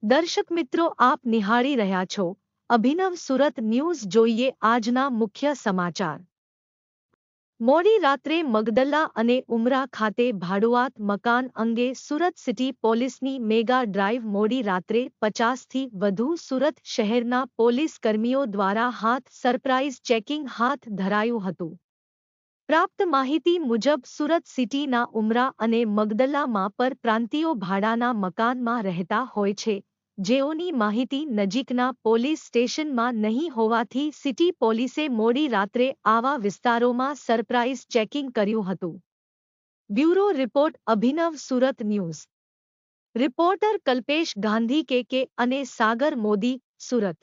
દર્શક મિત્રો, આપ નિહાળી રહ્યા છો અભિનવ સુરત ન્યૂઝ. જોઈએ આજના મુખ્ય સમાચાર. મોડી રાત્રે મગદલ્લા અને ઉમરા ખાતે ભાડુઆત મકાન અંગે સુરત સિટી પોલીસની મેગા ડ્રાઈવ. મોડી રાત્રે 50થી વધુ સુરત શહેરના પોલીસ કર્મીઓ દ્વારા સરપ્રાઇઝ ચેકિંગ હાથ ધરાયું હતું. પ્રાપ્ત માહિતી મુજબ સુરત સિટીના ઉમરા અને મગદલ્લામાં પરપ્રાંતિયો ભાડાના મકાનમાં રહેતા હોય છે, જેઓની માહિતી નજીકના પોલીસ સ્ટેશનમાં નહીં હોવાથી સિટી પોલીસે મોડી રાત્રે આવા વિસ્તારોમાં સરપ્રાઇઝ ચેકિંગ કર્યું હતું. બ્યુરો રિપોર્ટ અભિનવ સુરત ન્યૂઝ. રિપોર્ટર કલ્પેશ ગાંધી, કે અને સાગર મોદી, સુરત.